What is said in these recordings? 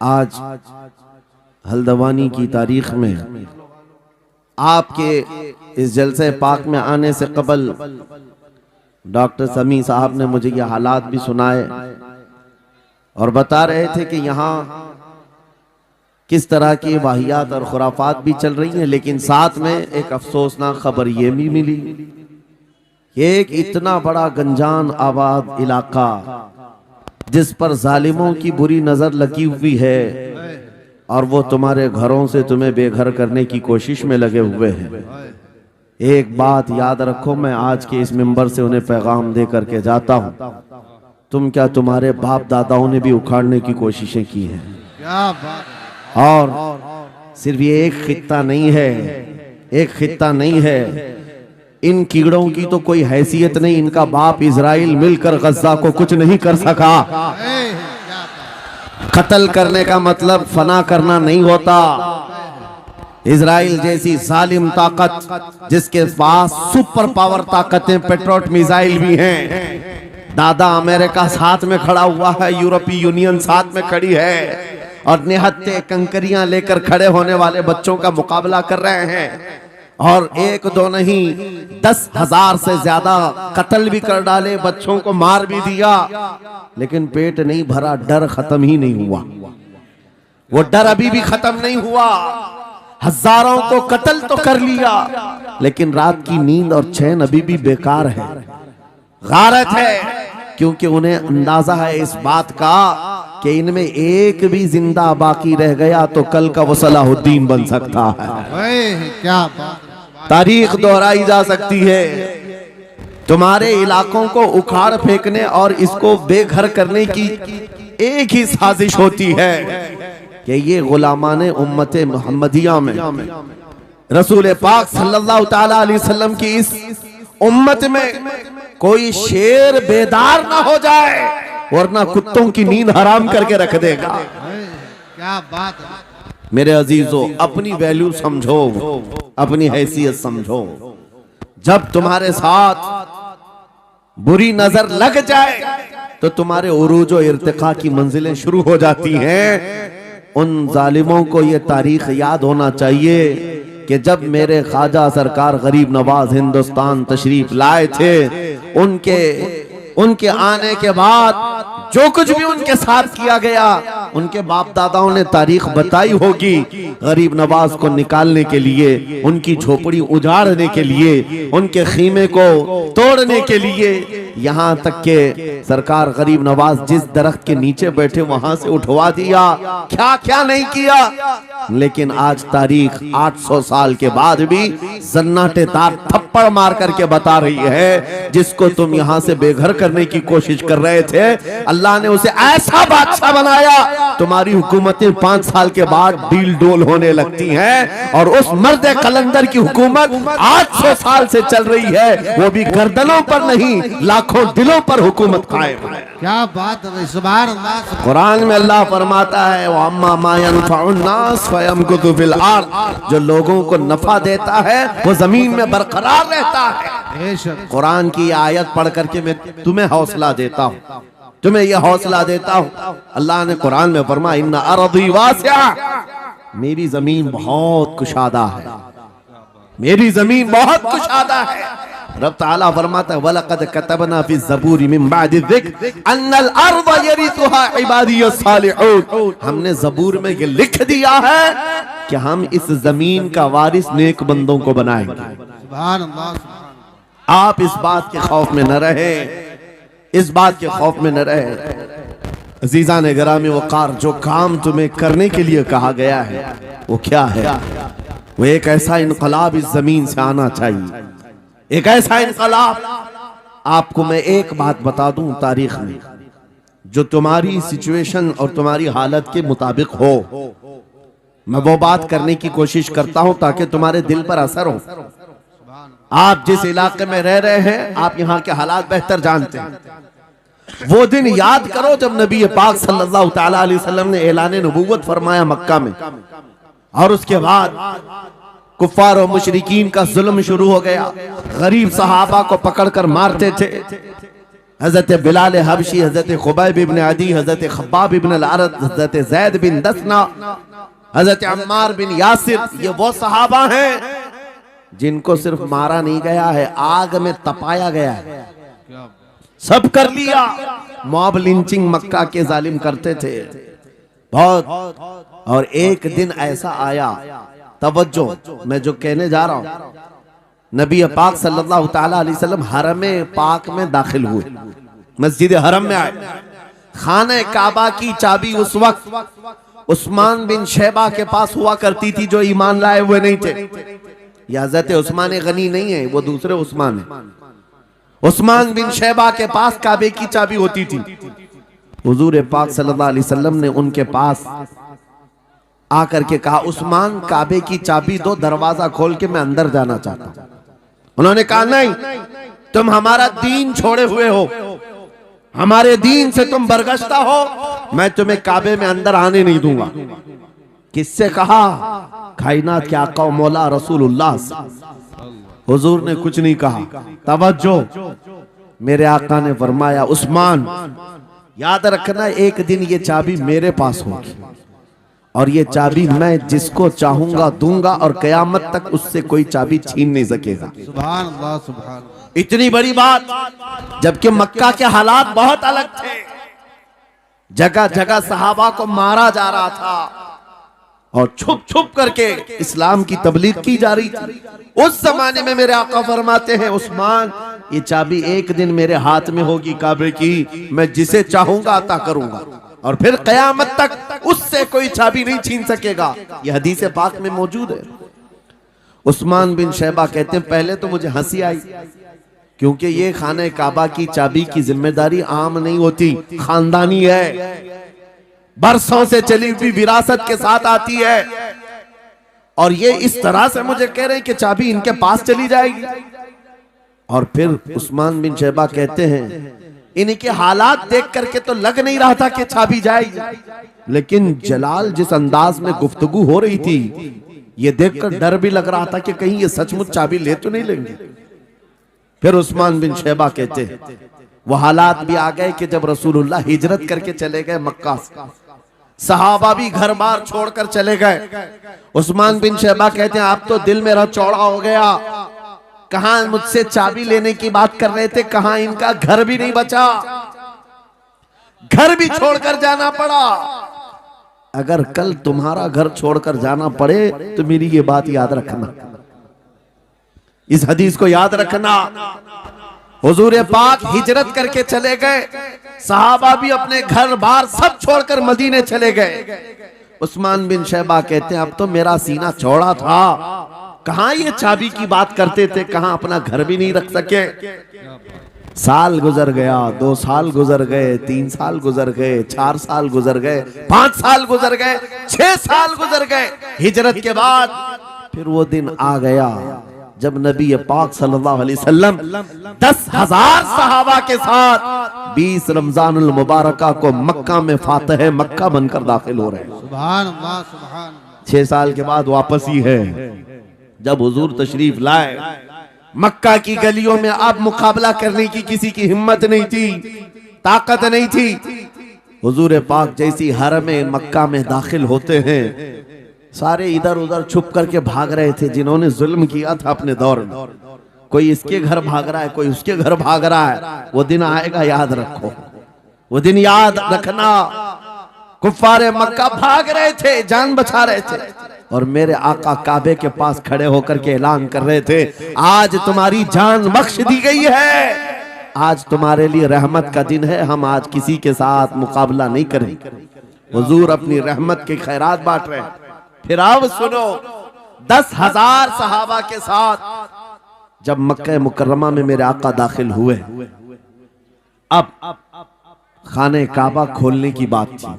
आज हल्द्वानी की तारीख में आपके इस जलसे पाक में आने से कबल डॉक्टर समी साहब ने मुझे ये हालात भी सुनाए और बता रहे थे कि यहाँ किस तरह की वाहियात और खुराफात भी चल रही हैं। लेकिन साथ में एक अफसोसनाक खबर ये भी मिली कि एक इतना बड़ा गंजान आबाद इलाका जिस पर जालिमों की बुरी नजर लगी हुई है और वो तुम्हारे घरों से तुम्हें बेघर करने की कोशिश में लगे हुए हैं। एक बात याद रखो, मैं आज के इस मिंबर से उन्हें पैगाम दे करके जाता हूं, तुम क्या तुम्हारे बाप दादाओं ने भी उखाड़ने की कोशिशें की हैं। और सिर्फ ये एक खित्ता नहीं है, एक खित्ता नहीं है, इन कीड़ों की तो कोई हैसियत नहीं। इनका बाप इजराइल मिलकर गज्जा को कुछ नहीं कर सका। कत्ल करने का मतलब फना करना नहीं होता। इजराइल जैसी जालिम ताकत जिसके पास सुपर पावर ताकतें, पेट्रोट मिसाइल भी हैं, दादा अमेरिका साथ में खड़ा हुआ है, यूरोपीय यूनियन साथ में खड़ी है और निहत्ते कंकरियां लेकर खड़े होने वाले बच्चों का मुकाबला कर रहे हैं। और एक दो नहीं 10,000 से ज्यादा कत्ल भी कर डाले, बच्चों को मार भी दिया, लेकिन पेट नहीं भरा, डर खत्म ही नहीं हुआ। वो डर अभी भी खत्म नहीं हुआ। हजारों को कत्ल तो कर लिया, लेकिन रात की नींद और चैन अभी भी बेकार है, गारत है, क्योंकि उन्हें अंदाजा है इस बात का कि इनमें एक भी जिंदा बाकी रह गया तो कल का वो सलाहुद्दीन बन सकता है। क्या बात। तारीख दोहराई जा सकती है। तुम्हारे इलाकों को उखाड़ फेंकने और इसको बेघर करने की एक ही साजिश होती है कि ये गुलामाने उम्मते मुहम्मदिया में रसूल पाक सल्लल्लाहु ताला अलैहि वसल्लम की इस उम्मत में कोई शेर बेदार ना हो जाए, वरना कुत्तों की नींद हराम करके रख देगा। क्या बात है। मेरे अजीजों, अपनी वैल्यू समझो, अपनी हैसियत समझो। जब तुम्हारे साथ बुरी नजर लग जाए तो तुम्हारे उरूज और इर्तिका की मंजिलें शुरू हो जाती हैं। उन जालिमों को ये तारीख याद होना चाहिए कि जब मेरे ख्वाजा सरकार गरीब नवाज हिंदुस्तान तशरीफ लाए थे, उनके आने के बाद जो कुछ भी उनके साथ किया गया, उनके बाप दादाओं ने तारीख बताई होगी। गरीब नवाज को निकालने के लिए, उनकी झोपड़ी उजाड़ने के लिए, उनके खीमे को तोड़ने के लिए, यहाँ तक के सरकार गरीब नवाज जिस दरख्त के नीचे बैठे वहां से उठवा दिया, क्या क्या नहीं किया। लेकिन आज तारीख 800 साल के बाद भी सन्नाटेदार थप्पड़ मार करके बता रही है, जिसको तुम यहाँ से बेघर करने की कोशिश कर रहे थे, अल्लाह ने उसे ऐसा बादशाह बनाया, तुम्हारी हुकूमतें 5 साल के बाद डील डोल होने लगती हैं। और उस मर्द कलंदर की हुकूमत 800 साल से चल रही है, वो भी गर्दनों पर नहीं, लाखों दिलों पर हुकूमत कायम है। क्या बात है। सुभान अल्लाह। कुरान में अल्लाह फरमाता है, वो अम्मा मा यनफउन्नास फयमकुतु फिल अर्द, जो लोगों को नफा देता है वो जमीन में बरकरार रहता है। कुरान की आयत पढ़ करके मैं तुम्हें हौसला देता हूँ, तुम्हें यह हौसला देता हूँ। अल्लाह ने कुरान में फरमाया, इन्ना अर्दी वासिआ, मेरी जमीन बहुत कुशादा है, मेरी जमीन बहुत कुशादा है। रब ताला फरमाता है, वलक़द कतबना फी ज़बूरी मिन बादि ज़िक्र अन्नल अर्द यरिथुहा इबादियस सालिहून, हमने ज़बूर में ये लिख दिया है कि हम इस जमीन का वारिस नेक बंदों को बनाएंगे। सुभान अल्लाह। आप इस बात के खौफ में न रहे, इस बात के खौफ में न रहे। अजीज़ान गिरामी वक़ार, जो काम तुम्हें करने के लिए कहा गया है वो क्या है? वो एक ऐसा इनकलाब इस जमीन से आना चाहिए, एक ऐसा इनकलाब। आपको मैं एक बात बता दूं, तारीख में जो तुम्हारी सिचुएशन और तुम्हारी हालत के मुताबिक हो, मैं वो बात करने की कोशिश करता हूं ताकि तुम्हारे दिल पर असर हो। आप जिस इलाके में रह रहे हैं, आप यहाँ के हालात बेहतर जानते हैं। वो दिन याद करो जब नबी पाक सल्लल्लाहु ताला अलैहि वसल्लम ने ऐलान नबूवत फरमाया मक्का में, और उसके बाद कुफ्फार और मुशरिकीन का जुल्म शुरू हो गया। गरीब सहाबा को पकड़कर मारते थे, हजरत बिलाल हबशी, हजरत खुबैब इब्न अदी, हजरत खब्बाब इब्न अल-अरद, हजरत जैद बिन दसना, हजरत अम्मार बिन यासिर, ये वो सहाबा हैं जिनको सिर्फ मारा नहीं गया है, आग में तपाया गया है। क्या सब कर लिया। मॉब लिंचिंग मक्का के जालिम करते थे बहुत। और एक दिन ऐसा आया, तवज्जो, मैं जो कहने जा रहा हूं, नबी पाक सल्लल्लाहु ताला अलैहि वसल्लम हरम पाक में दाखिल हुए, मस्जिद हरम में आए। खाने काबा की चाबी उस वक्त उस्मान बिन शैबा के पास हुआ करती थी, जो ईमान लाए हुए नहीं थे। ये हजरत उस्मान गनी नहीं है, वो दूसरे उस्मान है। उस्मान बिन शैबा के पास काबे की चाबी होती थी। हुजूर पाक सल्लल्लाहु अलैहि वसल्लम ने उनके पास आकर के कहा, उस्मान काबे की चाबी दो, दरवाजा खोल के मैं अंदर जाना चाहता हूं। उन्होंने कहा, नहीं, तुम हमारा दीन छोड़े हुए हो, हमारे दीन से तुम बरगश्ता हो, मैं तुम्हें काबे में अंदर आने नहीं दूंगा। किससे कहा? कायनात के आका मौला रसूलुल्लाह। हुजूर ने कुछ नहीं कहा। तवज्जो, मेरे आका ने फरमाया, उस्मान याद रखना, एक दिन ये चाबी मेरे पास होगी और ये चाबी मैं जिसको चाहूंगा दूंगा और कयामत तक उससे कोई चाबी छीन नहीं सकेगा। सुभान अल्लाह, सुभान अल्लाह। इतनी बड़ी बात, जबकि मक्का के हालात बहुत अलग थे। जगह जगह सहाबा को मारा जा रहा था और छुप छुप करके इस्लाम की तबलीग की जा रही थी। उस जमाने में मेरे आका फरमाते हैं, उस्मान ये चाबी एक दिन मेरे हाथ में होगी काबे की, मैं जिसे चाहूंगा अता करूंगा और फिर कयामत तक उससे कोई चाबी नहीं छीन सकेगा। ये हदीस पाक में मौजूद है। उस्मान बिन शैबा कहते हैं, पहले तो मुझे हंसी आई, क्योंकि ये खाने काबा की चाबी की जिम्मेदारी आम नहीं होती, खानदानी है, बरसों से चली हुई विरासत के साथ आती है। और ये इस तरह से मुझे कह रहे हैं कि चाबी इनके पास चली जाएगी। और फिर उस्मान बिन शैबा कहते हैं, इनके हालात देख करके तो लग नहीं रहा था कि चाबी जाएगी, लेकिन जलाल जिस अंदाज में गुफ्तगू हो रही थी, ये देखकर डर भी लग रहा था कि कहीं ये सचमुच चाबी ले तो नहीं लेंगे। फिर उस्मान बिन शैबा कहते हैं, वो हालात भी आ गए कि जब रसूलुल्लाह हिजरत करके चले गए मक्का से, सहाबा भी घर बार छोड़कर चले गए। उस्मान बिन शैबा कहते हैं, आप तो दिल मेरा चौड़ा हो गया, कहां मुझसे चाबी लेने की बात कर रहे थे, कहां इनका घर भी नहीं बचा, घर भी छोड़कर जाना पड़ा। अगर कल तुम्हारा घर छोड़कर जाना पड़े तो मेरी ये बात याद रखना, इस हदीस को याद रखना। हुजूर पाक हिजरत करके चले गए, सहाबा भी अपने घर बार सब छोड़कर मदीने चले गए। उस्मान बिन शैबा कहते हैं, अब तो मेरा सीना चौड़ा था, कहां ये चाबी की बात करते थे, कहां अपना घर भी नहीं रख सके। साल गुजर गया, 2 साल गुजर गए, 3 साल गुजर गए, 4 साल गुजर गए, 5 साल गुजर गए, 6 साल गुजर गए। हिजरत के बाद फिर वो दिन आ गया जब नबी पाक सल्लल्लाहु अलैहि वसल्लम 10,000 सहाबा के साथ 20 रमजानुल मुबारका को मक्का में फातह मक्का बनकर दाखिल हो रहे हैं। सुभान अल्लाह, सुभान अल्लाह। 6 साल के बाद वापस ही है जब हुजूर तशरीफ लाए। मक्का की गलियों में अब मुकाबला करने की किसी की हिम्मत नहीं थी, ताकत नहीं थी। हुजूर पाक जैसी हरम मक्का में दाखिल होते हैं, सारे इधर उधर छुप करके भाग रहे थे जिन्होंने जुल्म किया था अपने दौर में। कोई इसके घर भाग रहा है, कोई उसके घर भाग रहा है। वो दिन आएगा, याद रखो, वो दिन याद रखना। कुफ्फारे मक्का भाग रहे थे, जान बचा रहे थे, और मेरे आका काबे के पास खड़े होकर के ऐलान कर रहे थे, आज तुम्हारी जान बख्श दी गई है, आज तुम्हारे लिए रहमत का दिन है, हम आज किसी के साथ मुकाबला नहीं करेंगे। हुजूर अपनी रहमत के खैरात बांट रहे हैं। फिर अब सुनो, 10,000 सहाबा के साथ जब मक्का मुकर्रमा में मेरे आका दाखिल हुए, अब खाने काबा खोलने की बात थी।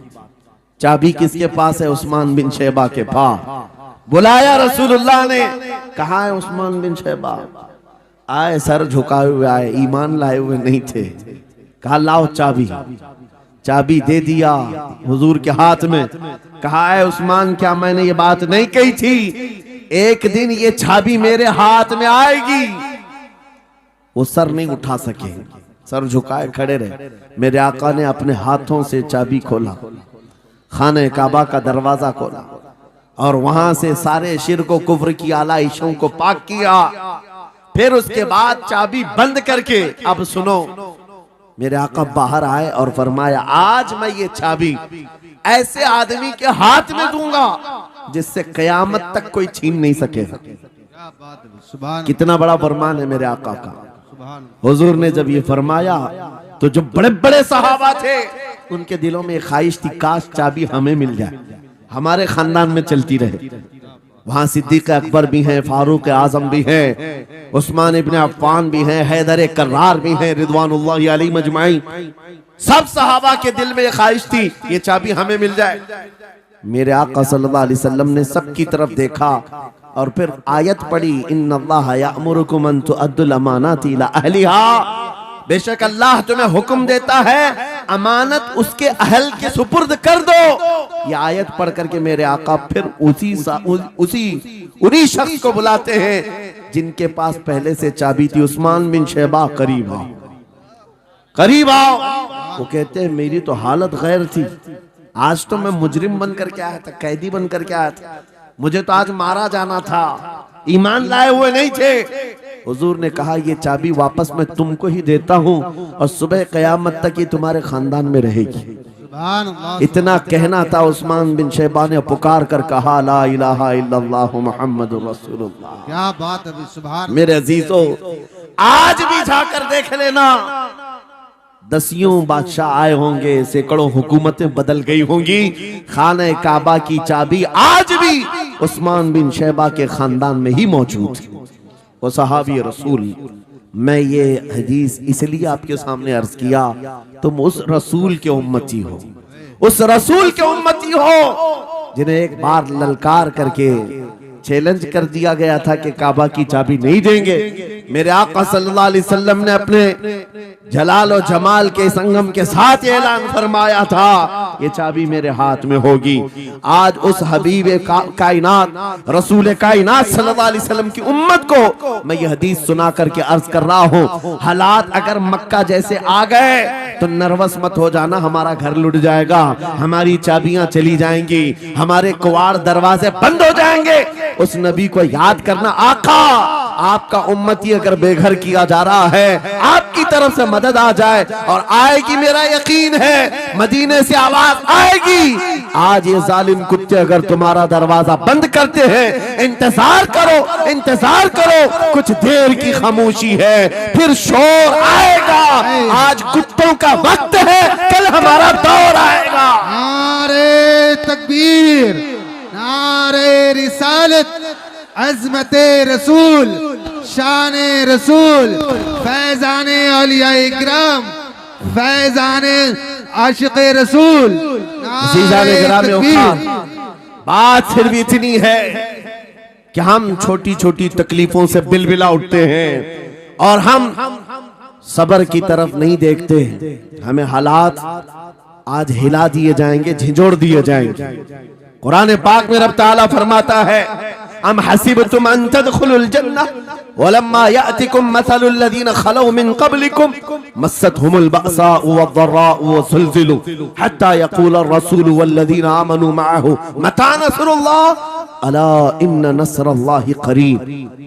चाबी किसके पास है? उस्मान बिन शैबा के पास। बुलाया रसूलुल्लाह ने, कहा है उस्मान बिन शैबा? आए, सर झुकाए हुए आए, ईमान लाए हुए नहीं थे। कहा लाओ चाबी। चाबी दे दिया हुजूर के हाथ में। कहा है उस्मान, क्या मैंने ये बात नहीं कही थी, एक दिन ये चाबी मेरे हाथ में आएगी? वो सर नहीं उठा सके। सर झुकाए खड़े रहे। मेरे आका ने अपने हाथों से चाबी खोला, खाने काबा का दरवाजा खोला और वहां से सारे शिर्क को, कुफ्र की आलाइशों को पाक किया। फिर उसके बाद चाबी बंद करके, अब सुनो, मेरे आका बाहर आए और फरमाया, आज मैं ये चाबी ऐसे आदमी के हाथ में दूंगा जिससे कयामत तक कोई छीन नहीं सकेगा। क्या बात है, सुभान कितना बड़ा फरमान है मेरे आका का। सुभान हुजूर ने जब ये फरमाया तो जो बड़े बड़े सहाबा थे उनके दिलों में ख्वाहिश थी, काश चाबी हमें मिल जाए, हमारे खानदान में चलती रहे। वहां सिद्दीक अकबर भी हैं, फारूक आजम भी हैं, उस्मान इब्न अफ्फान भी हैं, हैदर कर्रार भी हैं, रिदवानुल्लाहि अलैहि मजमाइन। सब सहाबा के दिल में ख्वाहिश थी ये चाबी हमें मिल जाए। मेरे आका सल्लल्लाहु अलैहि वसल्लम ने सबकी तरफ देखा और फिर आयत पढ़ी, इन्नल्लाह यअमुरुकुम अन तुअद्दुल अमानाति इला अहलिहा, बेशक अल्लाह तुम्हें हुक्म देता है अमानत उसके अहल के सुपुर्द कर दो। ये आयत पढ़ करके मेरे आका फिर उन्हीं शख्स को बुलाते हैं जिनके पास पहले से चाबी थी, उस्मान बिन शैबा, करीब आओ, करीब आओ। वो कहते हैं मेरी तो हालत गैर थी, आज तो मैं मुजरिम बन करके आया था, कैदी बन करके आया था, मुझे तो आज मारा जाना था, ईमान लाए हुए नहीं थे। हुजूर ने कहा ये चाबी वापस मैं तुमको ही देता हूँ और सुबह कयामत तक ये तुम्हारे खानदान में रहेगी। सुभान अल्लाह। इतना कहना था, उस्मान बिन शैबा ने पुकार कर कहा, ला इलाहा इल्लल्लाह मुहम्मदुर रसूलुल्लाह। क्या बात है, सुभान। मेरे अजीजों, आज भी जाकर देख लेना, दसियों बादशाह आए होंगे, सैकड़ों हुकूमतें बदल गई होंगी, खाने काबा की चाबी आज भी उस्मान बिन शैबा के खानदान में ही मौजूद है। वो सहाबी रसूल। मैं ये हदीस इसलिए आपके सामने अर्ज किया, तुम उस रसूल के उम्मती हो, उस रसूल के उम्मती हो जिन्हें एक बार ललकार करके चैलेंज कर दिया गया था कि काबा की चाबी नहीं देंगे। मेरे आका सल्लल्लाहु अलैहि वसल्लम ने अपने जलाल और जमाल के संगम के साथ ऐलान फरमाया था, ये चाबी मेरे हाथ में होगी। आज उस हबीब कायनात, रसूल कायनात सल्लल्लाहु अलैहि वसल्लम की उम्मत को मैं ये हदीस सुना करके अर्ज कर रहा हूँ, हालात अगर मक्का जैसे आ गए तो नर्वस मत हो जाना, हमारा घर लुट जाएगा, हमारी चाबियां चली जाएंगी, हमारे कुवाड़ दरवाजे बंद हो जाएंगे। उस नबी को याद करना, आका आपका उम्मती अगर बेघर किया जा रहा है, आपकी तरफ से मदद आ जाए और आएगी, मेरा यकीन है मदीने से आवाज आएगी। आज ये जालिम कुत्ते अगर तुम्हारा दरवाजा बंद करते हैं, इंतजार करो, इंतजार करो, कुछ देर की खामोशी है, फिर शोर आएगा। आज कुत्तों का वक्त है, कल हमारा दौर आएगा। नारे तकबीर, नारे रिसालत, अज़मते रसूल, शाने रसूल, फैजाने औलिया इकराम, फैजाने आशिक़े रसूल। बात सिर्फ इतनी है कि हम छोटी छोटी तकलीफों से बिलबिला उठते हैं और हम सबर की तरफ नहीं देखते। हमें हालात आज हिला दिए जाएंगे, झिझोड़ दिए जाएंगे। कुरान पाक में रब ताला फरमाता है, अम हसिबतुम अन तदखुलुल जन्नह वलम्मा यातिकुम मसलुल लज़ीना खलौ मिन क़ब्लिकुम मस्सतहुमुल बअसाउ वद्दर्राउ वज़ुलज़िलू हत्ता यक़ूल अर्रसूलु वल्लज़ीना आमनू मअहु मता नस्रुल्लाह अला इन्न नस्रल्लाहि क़रीब।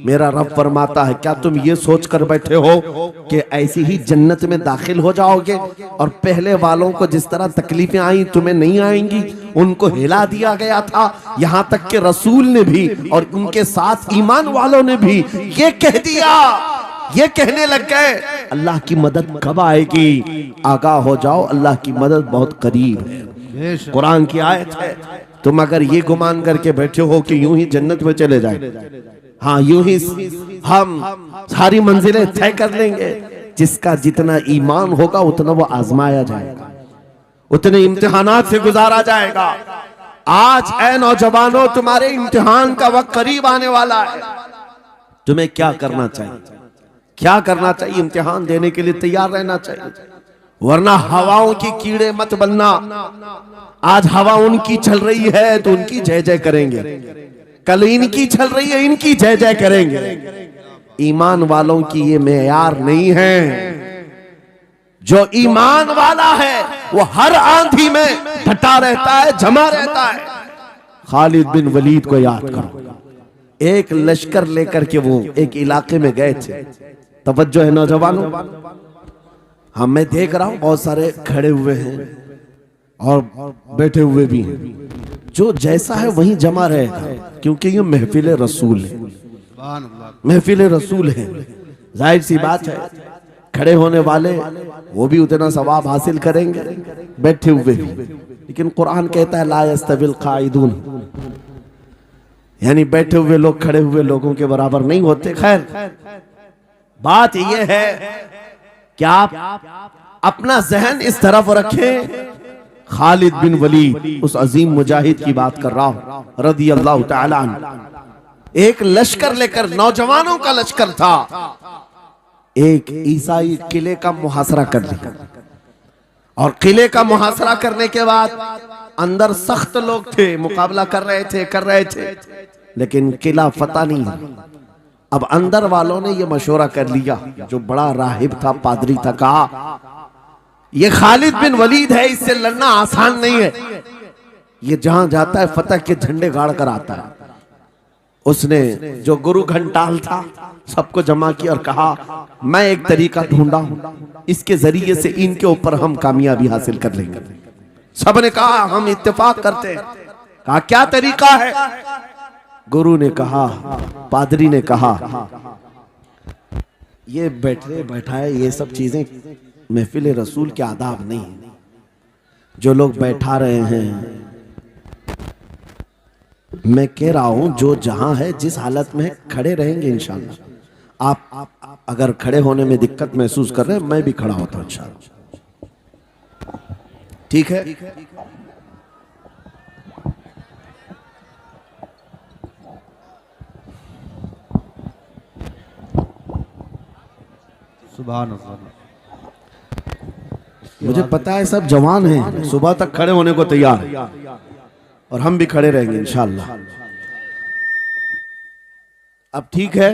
मेरा रब फरमाता है, क्या तुम ये सोच कर बैठे हो कि ऐसी ही जन्नत में दाखिल हो जाओगे और पहले वालों को जिस तरह तकलीफें आई तुम्हें नहीं आएंगी? उनको हिला दिया गया था, यहाँ तक कि रसूल ने भी और उनके साथ ईमान वालों ने भी ये कह दिया, ये कहने लग गए अल्लाह की मदद कब आएगी? आगाह हो जाओ, अल्लाह की मदद बहुत करीब है। कुरान की आयत है। तुम अगर ये गुमान करके बैठे हो कि यूं ही जन्नत में चले जाए, हाँ यूं ही हम सारी मंजिलें तय कर लेंगे, जिसका जितना ईमान होगा उतना वो आजमाया जाएगा, उतने इम्तिहानात से गुजारा जाएगा। आज ऐ नौजवानों, तुम्हारे इम्तिहान का वक्त करीब आने वाला है। तुम्हें क्या करना चाहिए? क्या करना चाहिए? इम्तिहान देने के लिए तैयार रहना चाहिए, वरना हवाओं की कीड़े मत बनना। आज हवा उनकी चल रही है तो उनकी जय जय करेंगे, कल इनकी चल रही है इनकी जय जय करेंगे। ईमान वालों की ये मेयार नहीं है। जो ईमान वाला है वो हर आंधी में डटा रहता है, जमा रहता है। खालिद बिन वलीद को याद करो, एक लश्कर लेकर के वो एक इलाके में गए थे। तवज्जो है नौजवानों, हम मैं देख रहा हूं बहुत सारे खड़े हुए हैं और बैठे हुए भी हैं, जो जैसा है वहीं जमा रहेगा, क्योंकि ये महफिल रसूल है, महफिल रसूल है। जाहिर सी बात है खड़े होने वाले वो भी उतना सवाब हासिल करेंगे, बैठे हुए भी। लेकिन कुरान कहता है ला यस्तविल काइदून, यानी बैठे हुए लोग खड़े हुए लोगों के बराबर नहीं होते। खैर बात यह है कि आप अपना जहन इस तरफ रखें। खालिद बिन वलीद उस अजीम मुजाहिद की बात कर रहा हूं रदी अल्लाह तआला अन्हु। एक लश्कर लेकर, नौजवानों का लश्कर था, एक ईसाई किले का मुहासरा कर लिया। और किले का मुहासरा करने के बाद अंदर सख्त लोग थे, मुकाबला कर रहे थे, लेकिन किला फतह नहीं हुआ। अब अंदर वालों ने यह मशवरा कर लिया, जो बड़ा राहिब था, पादरी था, कहा ये खालिद बिन वलीद है, इससे लड़ना आसान नहीं है, ये जहां जाता है फतह के झंडे गाड़ कर आता है। उसने जो गुरु घंटाल था सबको जमा किया और कहा मैं एक तरीका ढूंढा हूं, इसके जरिए से इनके ऊपर हम कामयाबी हासिल कर लेंगे। सबने कहा हम इत्तेफाक करते हैं। कहा क्या तरीका है? गुरु ने कहा, पादरी ने कहा ये बैठाए ये सब चीजें महफिल रसूल के आदाब नहीं। जो लोग बैठा रहे हैं, मैं कह रहा हूं जो जहां है जिस हालत में है खड़े रहेंगे इंशाल्लाह। आप अगर खड़े होने में दिक्कत महसूस कर रहे हैं, मैं भी खड़ा होता हूं इंशाल्लाह, ठीक है? सुभान अल्लाह। मुझे पता है सब जवान हैं, सुबह तक खड़े होने को तैयार है और हम भी खड़े रहेंगे इंशाल्लाह। अब ठीक है,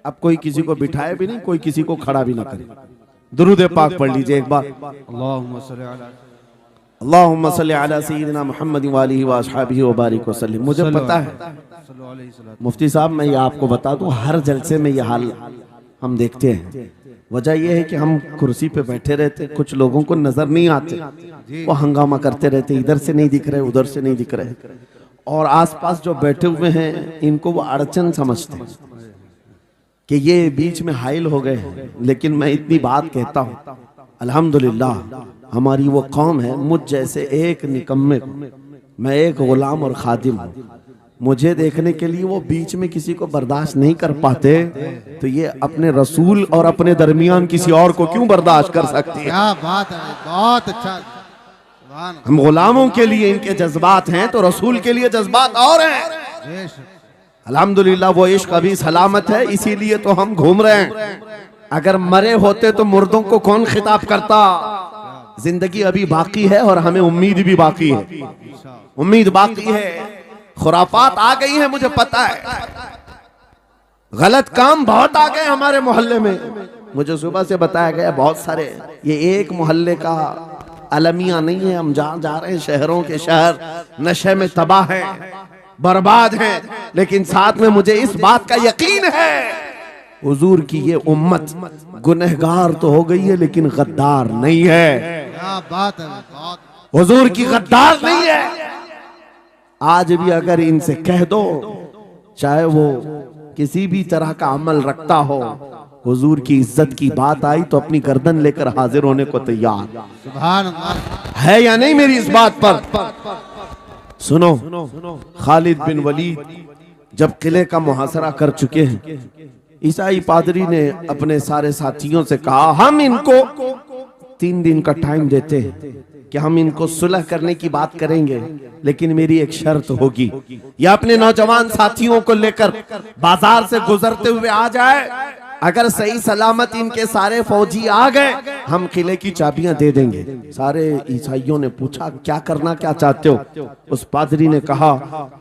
अब कोई किसी को बिठाए भी नहीं, कोई किसी को खड़ा भी ना करे। दुरूद पाक पढ़ लीजिए एक बार। अल्लाहुम्मा सल्ली अला सय्यिदिना मुहम्मद व आलिहि व अस्हाबिहि व बारिक वसल्लम। मुझे पता है मुफ्ती साहब, मैं ये आपको बता दूं, हर जलसे में ये हाल हम देखते हैं। वजह यह है कि हम कुर्सी पे बैठे रहते, कुछ लोगों को नजर नहीं आते, वो हंगामा करते रहते, इधर से नहीं दिख रहे, उधर से नहीं दिख रहे, और आसपास जो बैठे हुए हैं इनको वो अड़चन समझते हैं कि ये बीच में हाइल हो गए हैं। लेकिन मैं इतनी बात कहता हूँ, अल्हम्दुलिल्लाह हमारी वो कौम है, मुझ जैसे एक निकम्मे को, मैं एक गुलाम और खादिम हूँ, मुझे देखने के लिए वो बीच में किसी को बर्दाश्त नहीं कर पाते, तो ये अपने रसूल और अपने दरमियान किसी और को क्यों बर्दाश्त कर सकती है? क्या बात है, बहुत अच्छा। हम गुलामों के लिए इनके जज्बात हैं तो रसूल के लिए जज्बात और हैं। अल्हम्दुलिल्लाह वो इश्क अभी सलामत है, इसीलिए तो हम घूम रहे हैं। अगर मरे होते तो मुर्दों को कौन खिताब करता? जिंदगी अभी बाकी है और हमें उम्मीद भी बाकी है, उम्मीद बाकी है। खुराफात आ गई है, मुझे पता है, गलत काम बहुत आ गए हमारे मोहल्ले में। मुझे सुबह से बताया गया बहुत सारे, ये एक मोहल्ले का अलमिया नहीं है, हम जहाँ जा रहे हैं शहरों के शहर नशे में तबाह हैं, बर्बाद हैं। लेकिन साथ में मुझे इस बात का यकीन है हुजूर की ये उम्मत गुनहगार तो हो गई है लेकिन गद्दार नहीं है। क्या बात है, बहुत। हुजूर की गद्दार नहीं है। आज भी अगर इनसे कह दो, चाहे वो किसी भी तरह का अमल रखता हो, हुजूर की इज्जत की बात आई तो अपनी गर्दन लेकर हाजिर होने को तैयार सुभान अल्लाह है या नहीं मेरी इस बात पर? सुनो, खालिद बिन वलीद जब किले का मुहासरा कर चुके हैं, ईसाई पादरी ने अपने सारे साथियों से कहा हम इनको 3 दिन का टाइम देते हैं कि हम इनको सुलह करने की बात करेंगे, लेकिन मेरी एक शर्त होगी। या अपने नौजवान साथियों को लेकर बाजार से गुजरते हुए आ जाए, अगर सही सलामत इनके सारे फौजी आ गए हम किले की चाबियां दे देंगे। सारे ईसाइयों ने पूछा क्या करना क्या चाहते हो? उस पादरी ने कहा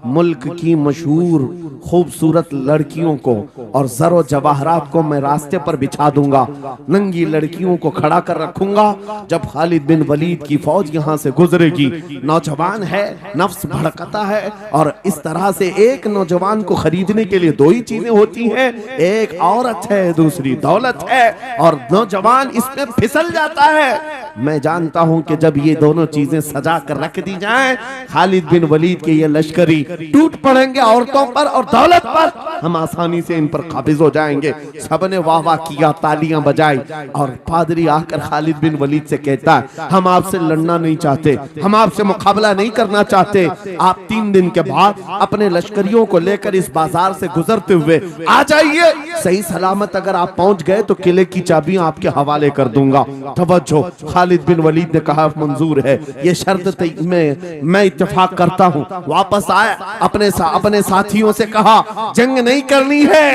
मुल्क की मशहूर खूबसूरत लड़कियों को और जरो जवाहरात को मैं रास्ते पर बिछा दूंगा, नंगी लड़कियों को खड़ा कर रखूंगा। जब खालिद बिन वलीद की फौज यहाँ से गुजरेगी, नौजवान है, नफ्स भड़कता है, और इस तरह से एक नौजवान को खरीदने के लिए दो ही चीजें होती हैं, एक औरत है, दूसरी दौलत है, और नौजवान इसमें फिसल जाता है। मैं जानता हूं कि जब ये दोनों चीजें सजा कर रख दी जाएं, खालिद बिन वलीद के ये लश्करी टूट पड़ेंगे औरतों पर और दौलत पर, हम आसानी से इन पर काबिज हो जाएंगे। सबने वाह वाह किया, तालियां बजाई, और पादरी आकर खालिद बिन वलीद से कहता है हम आपसे लड़ना नहीं चाहते, हम आपसे मुकाबला नहीं करना चाहते। आप 3 दिन के बाद अपने लश्करियों को लेकर इस बाजार से गुजरते हुए आ जाइए। सही सलामत अगर आप पहुंच गए तो किले की चाबियां आपके हवाले कर दूंगा। तवज्जो, खालिद बिन वलीद ने कहा मंजूर है, ये शर्त में मैं इत्तेफाक करता हूँ। वापस आए, अपने साथियों से कहा जंग नहीं करनी है,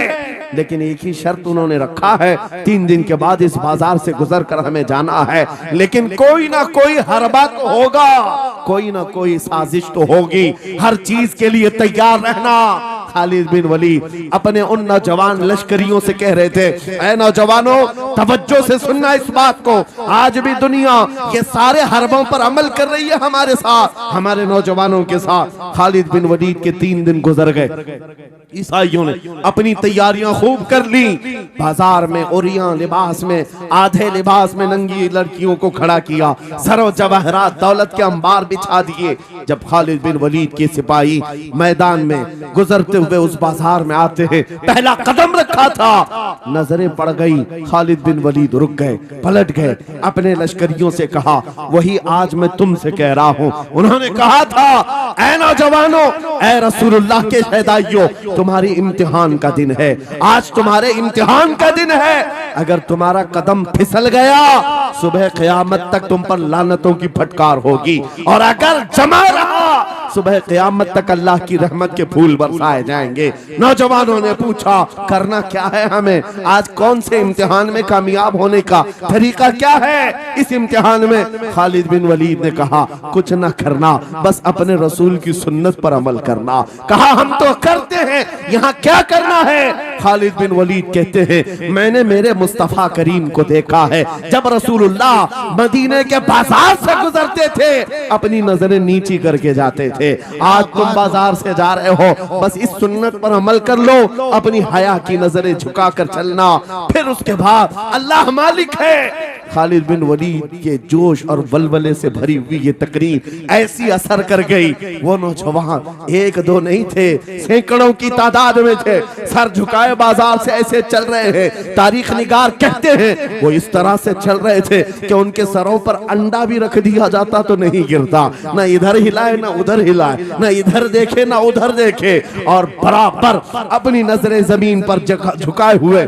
लेकिन एक ही शर्त उन्होंने रखा है, 3 दिन के बाद इस बाजार से गुजर कर हमें जाना है, लेकिन कोई ना कोई हरबा तो होगा, कोई ना कोई साजिश तो होगी, हर चीज के लिए तैयार रहना। खालिद बिन वलीद अपने उन नौजवान लश्करियों से कह रहे थे, ऐ नौजवानों तवज्जो से सुनना इस बात को, आज भी दुनिया ये सारे हरबों पर अमल कर रही है हमारे साथ, हमारे नौजवानों के साथ। खालिद बिन वलीद के 3 दिन गुजर गए, ईसाइयों ने अपनी तैयारियां खूब कर ली, बाजार में ओरियां लिबास में, आधे लिबास में नंगी लड़कियों को खड़ा किया, सरो जवाहरात दौलत के अंबार बिछा दिए। जब खालिद बिन वलीद के सिपाही मैदान में गुजरते हुए उस बाजार में आते हैं, पहला कदम रखा था, नजरें पड़ गई, खालिद बिन वलीद रुक गए, पलट गए, अपने लश्करियों से कहा वही आज मैं तुमसे कह रहा हूं। उन्होंने कहा था ऐ नौजवानों, ऐ रसूलुल्लाह के शहदाइयों, तुम्हारी इम्तिहान का दिन है, आज तुम्हारे इम्तिहान का दिन है। अगर तुम्हारा कदम फिसल गया, सुबह क़यामत तक तुम पर लानतों की फटकार होगी, और अगर जमा रहा, सुबह क़यामत तक अल्लाह की रहमत के फूल बरसाए जाएंगे। नौजवानों ने पूछा करना क्या है हमें, आज कौन से इम्तिहान में कामयाब होने का तरीका क्या है इस इम्तिहान में? खालिद बिन वलीद ने कहा कुछ ना करना, बस अपने रसूल की सुन्नत पर अमल करना। कहा हम तो करते हैं, यहाँ क्या करना है? खालिद बिन वलीद कहते हैं मैंने मेरे मुस्तफा करीम को देखा है, जब रसूलुल्लाह मदीने के बाजार से गुजरते थे अपनी नजरें नीची करके जाते थे। आज तुम बाजार से जा रहे हो, बस इस सुन्नत पर अमल कर लो, अपनी हया की नजरें झुकाकर चलना, फिर उसके बाद अल्लाह मालिक है। खालिद बिन वलीद के जोश और वलवले से भरी हुई ये तकरीर ऐसी असर कर गई, वो नौजवान एक दो नहीं थे, सैकड़ों की तादाद में थे, सर झुकाए बाजार से ऐसे चल रहे हैं। तारीख निगार कहते हैं वो इस तरह से चल रहे थे कि उनके सरों पर अंडा भी रख दिया जाता तो नहीं गिरता, ना इधर हिलाए ना उधर हिलाए, ना इधर देखे ना उधर देखे, और बराबर अपनी नजरें जमीन पर झुकाए हुए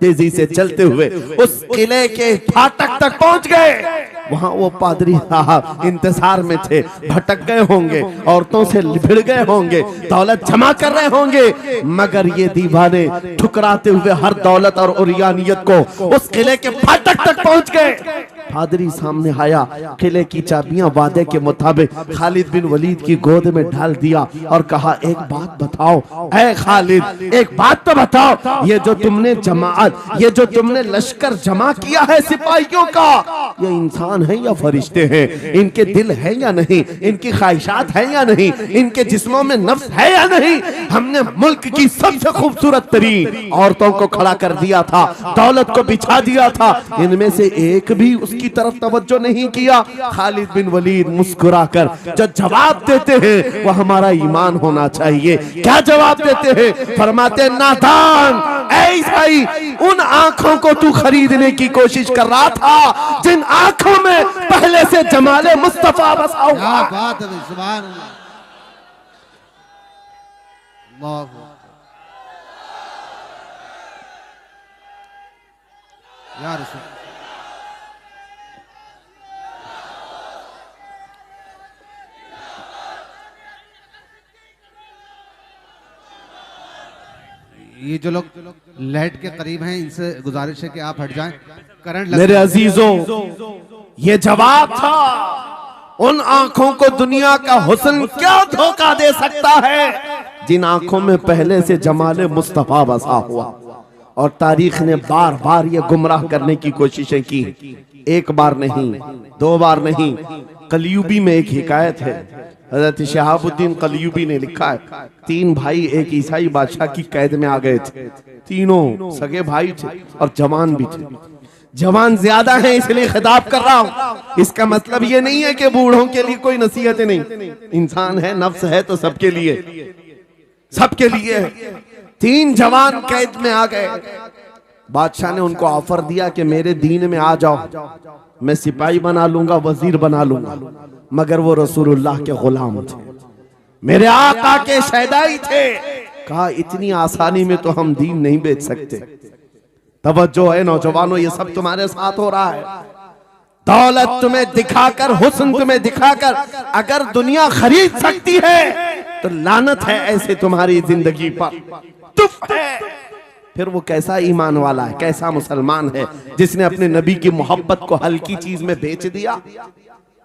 तेजी से चलते हुए उस किले के फाटक तक पहुंच गए। वहां वो पादरी साहब इंतजार में थे, भटक गए होंगे, औरतों से लिपट गए होंगे, दौलत जमा कर रहे होंगे, मगर ये दीवाने ठुकराते हुए हर दौलत और उरियानियत को उस किले के फाटक तक पहुंच गए। पादरी सामने आया, किले की चाबियां वादे के मुताबिक खालिद बिन वलीद की गोद में डाल दिया और कहा एक बात बताओ ऐ खालिद, एक बात तो बताओ, ये जो तुमने जमात, ये जो तुमने लश्कर जमा किया है सिपाहियों का, ये इंसान है या फरिश्ते हैं? इनके दिल है या नहीं? इनकी ख्वाहिशात है या नहीं? इनके जिस्मों में नफ्स है या नहीं? हमने मुल्क की सबसे खूबसूरत तरीन औरतों को खड़ा कर दिया था, दौलत को बिछा दिया था, इनमें से एक भी उसकी तरफ तवज्जो नहीं किया। खालिद बिन वलीद मुस्कुराकर जो जवाब देते हैं वो हमारा ईमान होना चाहिए। क्या जवाब देते हैं? फरमाते नादान, ऐसा ही उन आंखों को तू खरीदने की कोशिश कर रहा था जिन आंखों में पहले से जमाले मुस्तफा बसा हुआ। क्या बात है, सुभान अल्लाह, अल्लाह या रसूल। ये जो लोग लाइट के करीब हैं इनसे गुजारिश है कि आप हट जाएं, करंट लग मेरे रहा है। अजीजों, ये जवाब था उन आंखों को दुनिया का हुस्न क्या धोखा दे सकता है जिन आंखों में पहले से जमाले मुस्तफा बसा हुआ। और तारीख ने बार बार ये गुमराह करने की कोशिशें की, एक बार नहीं, दो बार नहीं। कलयुबी में एक हिकायत है, हजरत शहाबुद्दीन कलयुबी ने लिखा है, 3 भाई एक ईसाई बादशाह की कैद में आ गए थे। तीनों सगे भाई थे और जवान भी थे। जवान ज्यादा है इसलिए खिताब कर रहा हूं। इसका मतलब ये नहीं है कि बूढ़ों के लिए कोई नसीहतें नहीं, इंसान है, नफ्स है, तो सबके लिए, सबके लिए है। 3 जवान कैद में आ गए। बादशाह ने उनको ऑफर दिया कि मेरे दीन में आ जाओ, मैं सिपाही बना लूंगा, वजीर बना लूंगा। मगर वो रसूलुल्लाह के गुलाम थे, मेरे आका के शहदाई थे। कहा इतनी आसानी में तो हम दीन नहीं बेच सकते। तवज्जो है नौजवानों, ये सब तुम्हारे साथ हो रहा है। दौलत तुम्हें दिखाकर, हुस्न तुम्हें दिखाकर अगर दुनिया खरीद सकती है तो लानत है ऐसे तुम्हारी जिंदगी पर, तुफ है। फिर वो कैसा ईमान वाला है, कैसा मुसलमान है जिसने अपने नबी की मोहब्बत को हल्की चीज में बेच दिया।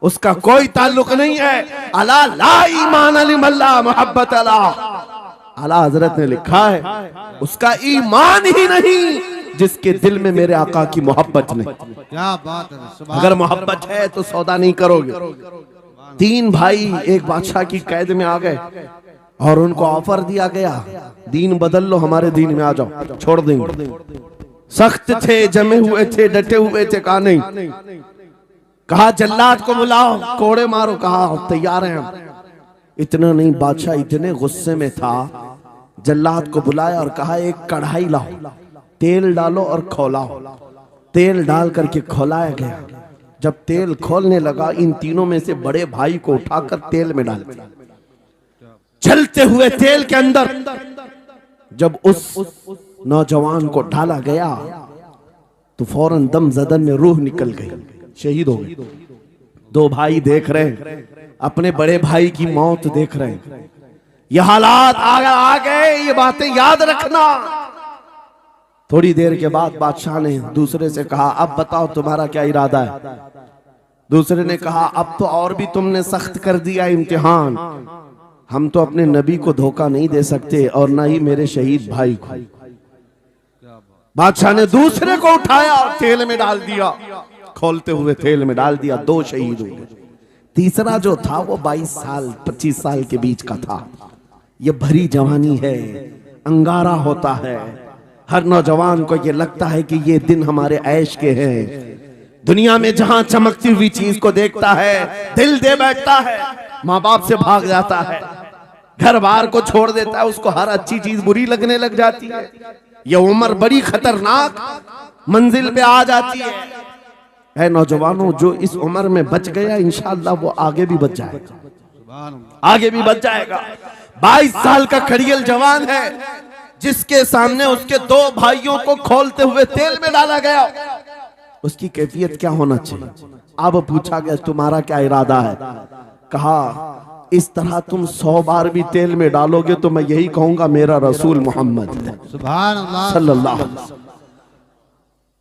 उसका कोई ताल्लुक नहीं है। अला ला ईमान अलिमल्ला मोहब्बत अला, आला हजरत ने लिखा है उसका ईमान ही नहीं जिसके दिल में मेरे आका की मोहब्बत नहीं। क्या बात है, सुभान अगर मोहब्बत है तो सौदा नहीं करोगे। 3 भाई एक बादशाह की कैद में आ गए और उनको ऑफर दिया गया, दीन बदल लो, हमारे दीन में आ जाओ, छोड़ देंगे। सख्त थे, जमे हुए थे, डटे हुए थे। कहा नहीं, कहा जल्लाद को बुलाओ, कोड़े मारो। कहा तैयार हैं हम। इतना नहीं, बादशाह इतने गुस्से में था, जल्लाद को बुलाया और कहा एक कढ़ाई लाओ, तेल डालो और खौलाओ। तेल डाल करके खौलाया गया। जब तेल खोलने लगा, इन तीनों में से बड़े भाई को उठाकर तेल में डाल दिया। चलते हुए तेल के अंदर जब उस नौजवान को डाला गया तो फौरन दम जदन में रूह निकल गई, शहीद हो गए। 2 भाई देख रहे हैं, अपने बड़े भाई की मौत देख रहे हैं। ये हालात आ गए, ये बातें याद रखना। थोड़ी देर के बाद बादशाह ने दूसरे से कहा अब बताओ तुम्हारा क्या इरादा है। दूसरे ने कहा अब तो और भी तुमने सख्त कर दिया इम्तिहान, हम तो अपने नबी को धोखा नहीं दे सकते और ना ही मेरे शहीद भाई को। बादशाह ने दूसरे को उठाया और तेल में डाल दिया, खोलते हुए तेल में डाल दिया। 2 शहीद हो गए। तीसरा जो था वो 22 साल 25 साल के बीच का था। ये भरी जवानी है, अंगारा होता है। हर नौजवान को ये लगता है कि ये दिन हमारे ऐश के हैं। दुनिया में जहां चमकती हुई चीज को देखता है दिल दे बैठता है, माँ बाप से भाग जाता है, घर बार को छोड़ देता है, उसको हर अच्छी चीज बुरी लगने लग जाती है। ये उम्र बड़ी खतरनाक मंजिल पे आ जाती है। ऐ नौजवानों, जो इस उम्र में बच गया इंशाअल्लाह वो आगे भी बच जाएगा, आगे भी बच जाएगा। 22 साल का खड़ियल जवान है जिसके सामने उसके 2 भाइयों को खोलते हुए तेल में डाला गया। उसकी कैफियत क्या होना चाहिए? अब पूछा गया तुम्हारा क्या इरादा है? कहा इस तरह तुम 100 बार भी तेल में डालोगे तो मैं यही कहूंगा मेरा रसूल मोहम्मद सुभान अल्लाह सल्लल्लाहु अलैहि वसल्लम,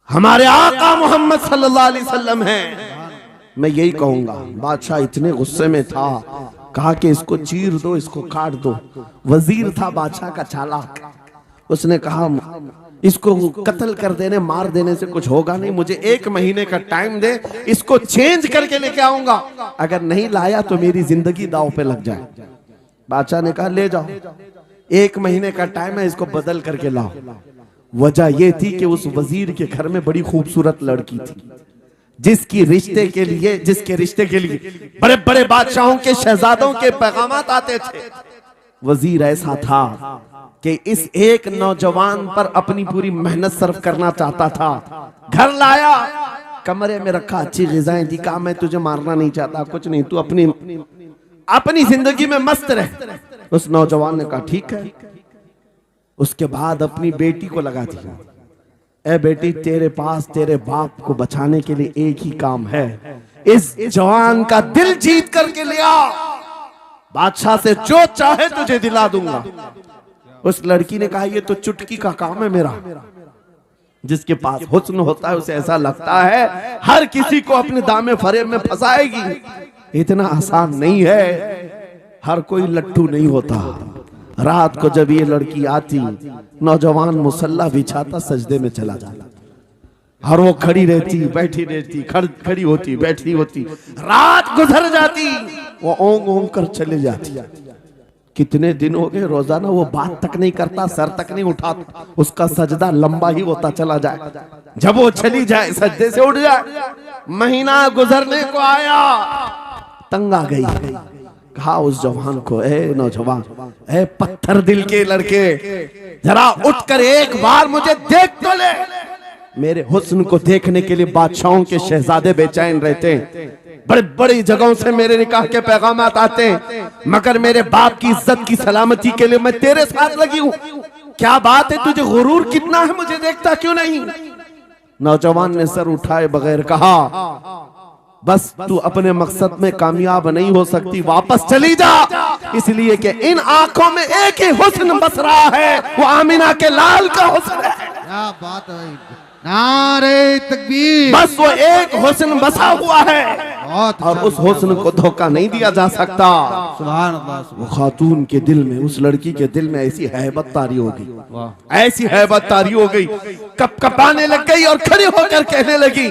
हमारे आका मोहम्मद सल्लल्लाहु अलैहि वसल्लम है, मैं यही कहूंगा। बादशाह इतने गुस्से में था, कहा कि इसको चीर दो, इसको काट दो। वजीर था बादशाह का चालाक, उसने कहा इसको कत्ल कर देने, मार देने से कुछ होगा नहीं, मुझे 1 महीने का टाइम दे, इसको चेंज करके लेके आऊंगा, अगर नहीं लाया तो मेरी जिंदगी दांव पे लग जाए। बादशाह ने कहा ले जाओ, 1 महीने का टाइम है, इसको बदल करके लाओ। वजह यह थी कि उस वजीर के घर में बड़ी खूबसूरत लड़की थी जिसके रिश्ते के लिए बड़े बड़े बादशाहों के शहजादों के पैगामात आते थे। वजीर ऐसा था कि इस एक नौजवान पर अपनी पूरी मेहनत सर्व करना चाहता था। घर लाया, कमरे में रखा, अच्छी ग़िज़ाएं दी, कहा मैं तुझे मारना नहीं चाहता, कुछ नहीं, तू अपनी जिंदगी में मस्त रह। उस नौजवान ने कहा ठीक है। उसके बाद अपनी बेटी को लगा दिया, ए बेटी तेरे पास तेरे बाप को बचाने के लिए एक ही काम है, इस जवान का दिल जीत करके ले आ, बादशाह से जो चाहे तुझे दिला दूंगा। उस लड़की ने कहा ये तो चुटकी का काम है मेरा। जिसके पास हुस्न होता है उसे ऐसा लगता है हर किसी को अपने दामे फरेब में फंसाएगी। इतना आसान नहीं है, हर कोई लट्टू नहीं होता। रात को जब ये लड़की आती, नौजवान मुसल्ला बिछाता, सजदे में चला जाता और वो खड़ी रहती बैठी रहती, खड़ी होती बैठी होती, रात गुजर जाती, वो ओंग ओंग कर चले जाती। कितने दिन हो गए, रोजाना वो बात तक नहीं करता, सर तक नहीं उठाता, उसका सजदा लंबा ही होता चला जाए। जब वो चली जाए सजदे से उठ जाए। महीना गुजरने को आया, तंग आ गई, कहा उस जवान को, ए नौजवान, ए पत्थर दिल के लड़के, जरा उठकर एक बार मुझे देख तो ले। मेरे हुस्न को देखने के लिए बादशाहों के शहजादे बेचैन रहते हैं, बड़ी बड़ी जगहों से मेरे निकाह के पैगाम आते हैं, मगर मेरे बाप की इज्जत की सलामती के लिए मैं तेरे साथ लगी हूँ। क्या बात है, तुझे गुरूर कितना है, मुझे देखता क्यों नहीं? नौजवान ने सर उठाए बगैर कहा, बस तू अपने मकसद में कामयाब नहीं हो सकती, वापस चली जा। इसलिए कि इन आंखों में एक ही हुस्न बस रहा है, वो आमिना के लाल का हुस्न है। क्या बात है, नारे तकबीर। बस वो एक हुस्न बसा हुआ है और उस हुस्न को धोखा नहीं दिया जा सकता। सुभान अल्लाह। वो खातून के दिल में, उस लड़की के दिल में ऐसी हैबत तारी हो गई, ऐसी हैबत तारी हो गई, कपकपाने लग गई और खड़ी होकर कहने लगी,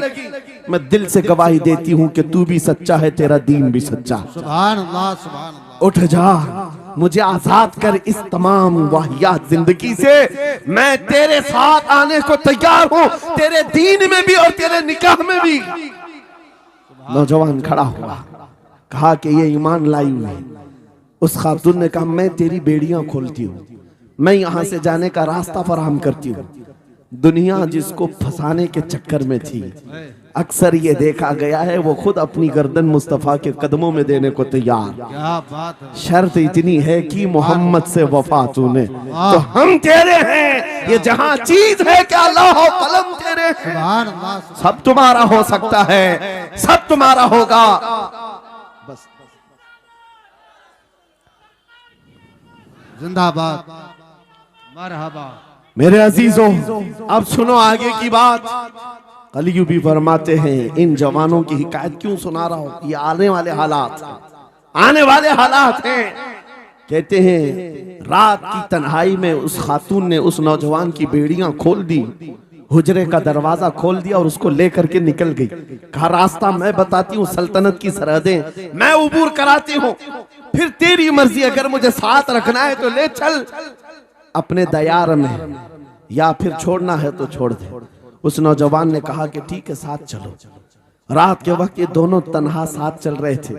मैं दिल से गवाही देती हूँ कि तू भी सच्चा है, तेरा दीन भी सच्चा। सुभान अल्लाह, सुभान अल्लाह। उठ जा, मुझे आजाद कर इस तमाम वाहियात जिंदगी से, मैं तेरे साथ आने को तैयार हूँ, तेरे दीन में भी और तेरे निकाह में भी। नौजवान खड़ा हुआ, कहा कि ये ईमान लाई हुई। उस खातून ने कहा, मैं तेरी बेड़ियां खोलती हूँ, मैं यहाँ से जाने का रास्ता फराहम करती हूँ। दुनिया जिसको फंसाने के चक्कर में थी, अक्सर ये देखा गया है वो खुद अपनी गर्दन मुस्तफा के कदमों में देने को तैयार। क्या बात है। शर्त इतनी है कि मोहम्मद से वफा तूने तो हम तेरे हैं, ये जहां चीज है क्या अल्लाह कलम तेरे हैं। सुभान अल्लाह। सब तुम्हारा हो सकता है, सब तुम्हारा होगा। बस जिंदाबाद, मरहबा। मेरे अजीजों, अब सुनो आगे की बात। कलियू भी फरमाते हैं, इन जवानों की हिकायत क्यों सुना रहा हूं, ये आने वाले हालात, आने वाले हालात हैं। कहते हैं रात की तन्हाई में उस खातून ने उस नौजवान की बेड़ियां खोल दी, हुजरे का दरवाजा खोल दिया और उसको लेकर के निकल गई। कहा रास्ता मैं बताती हूँ, सल्तनत की सरहदें मैं उबूर कराती हूँ, फिर तेरी मर्जी, अगर मुझे साथ रखना है तो ले चल अपने दयार में, या फिर छोड़ना है तो छोड़ दे। उस नौजवान ने कहा कि ठीक है साथ चलो। रात के वक्त ये दोनों तन्हा साथ चल रहे थे।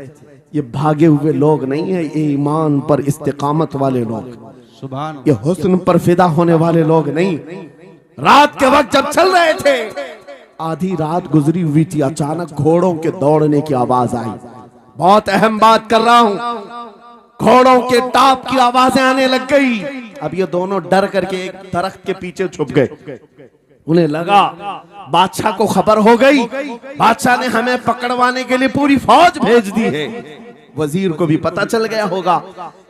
ये भागे हुए लोग नहीं है, ये ईमान पर इस्तिकामत वाले लोग, सुभान, ये हुस्न पर फिदा होने वाले लोग नहीं। रात के वक्त जब चल रहे थे, आधी रात गुजरी हुई थी, अचानक घोड़ों के दौड़ने की आवाज आई। बहुत अहम बात कर रहा हूं, घोड़ों के टाप की आवाजें आने लग गई। अब ये दोनों डर करके एक दरख्त के पीछे छुप गए। उन्हें लगा बादशाह को खबर हो गई, बादशाह ने हमें पकड़वाने के लिए पूरी फौज भेज दी है। वजीर को भी पता चल गया होगा,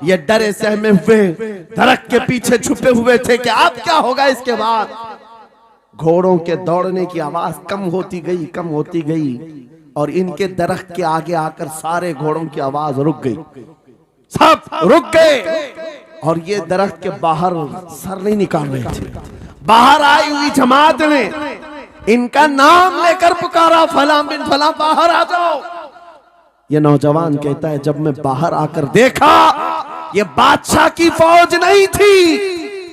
ये डरे सहमे हुए दरख्त के पीछे छुपे हुए थे कि अब क्या होगा इसके बाद। घोड़ों के दौड़ने की आवाज कम होती गई, कम होती गई, और इनके दरख्त के आगे आकर सारे घोड़ों की आवाज रुक गई, सब रुक गए। और ये दरख्त के बाहर सर नहीं निकाल रहे थे। बाहर आई हुई जमात ने इनका नाम लेकर पुकारा, फलां बिन फलां बाहर आ जाओ। ये नौजवान कहता है, जब मैं बाहर आकर देखा, ये बादशाह की फौज नहीं थी,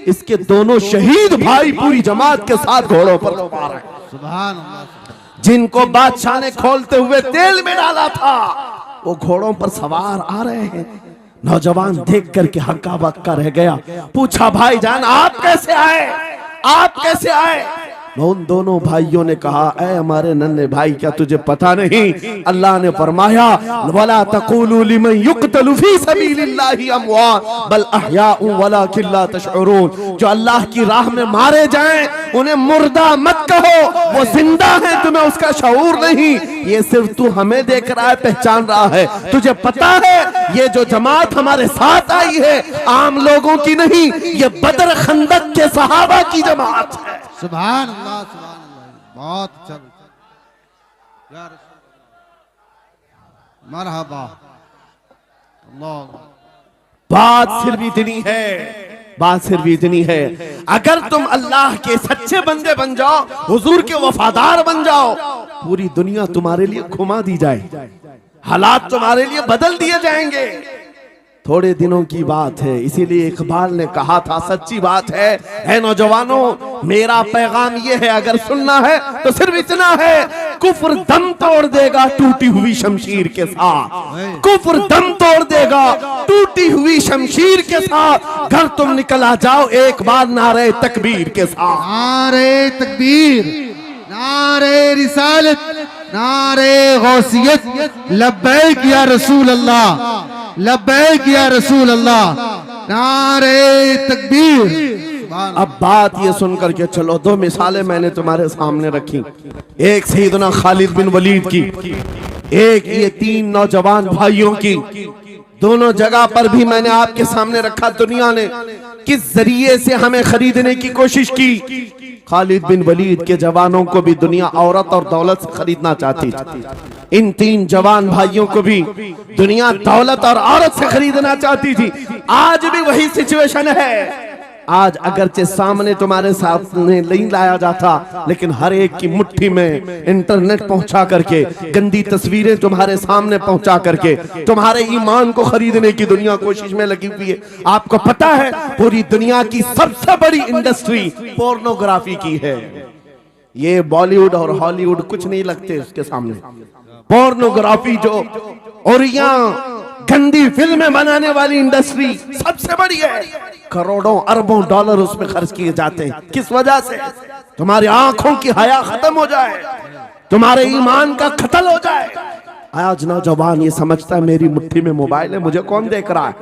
इसके दोनों शहीद भाई पूरी जमात के साथ घोड़ों पर सवार हैं। सुभान अल्लाह। जिनको बादशाह ने खोलते हुए तेल में डाला था, वो घोड़ों पर सवार आ रहे हैं। नौजवान देख करके हक्का बक्का रह गया। पूछा, भाईजान आप कैसे आए, आप कैसे आए? उन दोनों भाइयों ने कहा, ऐ हमारे नन्हे भाई, क्या तुझे पता नहीं अल्लाह ने फरमाया वला तक़ूलू लिमन युक़तलु फी सबीलिल्लाहि अमवात बल अहयाउ वलाकिन ला तशउरून। जो अल्लाह की राह में मारे जाएं उन्हें मुर्दा मत कहो, वो जिंदा है, तुम्हें उसका शऊर नहीं। ये सिर्फ तू हमें देख रहा है, पहचान रहा है। तुझे पता है ये जो जमात हमारे साथ आई है आम लोगों की नहीं, ये बदर खंदक के सहाबा की जमात है। सुभान अल्लाह, सुभान अल्लाह, बहुत अच्छा या रसूल मरहबा। अल्लाह, बात सिर्फ इतनी है, बात सिर्फ इतनी है, अगर तुम अल्लाह के सच्चे बंदे बन जाओ, हुजूर के वफादार बन जाओ, पूरी दुनिया तुम्हारे लिए घुमा दी जाए, हालात तुम्हारे लिए बदल दिए जाएंगे। थोड़े दिनों की बात है, इसीलिए इकबाल ने कहा था, सच्ची बात है नौजवानों, मेरा पैगाम ये है, अगर सुनना है तो सिर्फ इतना है, कुफ्र दम तोड़ देगा टूटी हुई शमशीर के साथ, कुफ्र दम तोड़ देगा टूटी हुई शमशीर के साथ। घर तुम निकल आ जाओ एक बार नारे तकबीर के साथ। नारे तकबीर, नारे रिसालत, नारे गौसियत, लब्बैक या रसूल अल्लाह, लब्बैक या रसूल अल्लाह, नारे तकबीर। अब बात ये सुनकर के चलो, दो मिसालें मैंने तुम्हारे सामने रखी, एक सैयदना खालिद बिन वलीद की, एक ये तीन नौजवान भाइयों की। दोनों जगह पर भी मैंने आपके सामने रखा, दुनिया ने किस जरिए से हमें खरीदने की कोशिश की। खालिद बिन वलीद के जवानों को भी दुनिया औरत और दौलत से खरीदना चाहती थी, इन तीन जवान भाइयों को भी दुनिया दौलत और औरत से खरीदना चाहती थी। आज भी वही सिचुएशन है। आज अगरचे सामने तुम्हारे सामने नहीं लाया जाता, लेकिन हर एक की मुट्ठी में इंटरनेट पहुंचा करके, गंदी तस्वीरें तुम्हारे सामने पहुंचा करके तुम्हारे ईमान को खरीदने की दुनिया कोशिश में लगी हुई है। आपको पता है पूरी दुनिया की सबसे बड़ी इंडस्ट्री पोर्नोग्राफी की है। ये बॉलीवुड और हॉलीवुड कुछ नहीं लगते उसके सामने। पोर्नोग्राफी जो और यहाँ गंदी फिल्में बनाने वाली इंडस्ट्री सबसे बड़ी है, करोड़ों अरबों डॉलर उसमें खर्च किए जाते हैं। किस वजह से? तुम्हारी आंखों की हया खत्म हो जाए, तुम्हारे ईमान का कत्ल हो जाए। आज नौजवान ये समझता है मेरी मुट्ठी में मोबाइल है, मुझे कौन देख रहा है।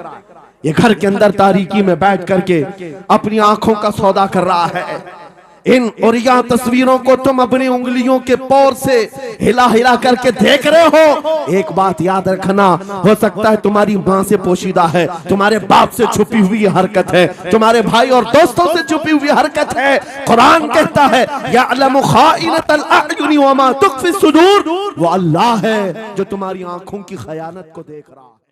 ये घर के अंदर तारीकी में बैठ करके अपनी आंखों का सौदा कर रहा है। इन और यह तस्वीरों को तुम अपनी उंगलियों के पौर से हिला हिला करके देख रहे हो। एक बात याद रखना, हो सकता है तुम्हारी माँ से पोशीदा है, तुम्हारे बाप से छुपी हुई हरकत है, तुम्हारे भाई और दोस्तों से छुपी हुई हरकत है। कुरान कहता है यअलमु खाइनतल अयुनि वमा तुख्फी सुदूर, वो अल्लाह है जो तुम्हारी आंखों की खयानत को देख रहा है।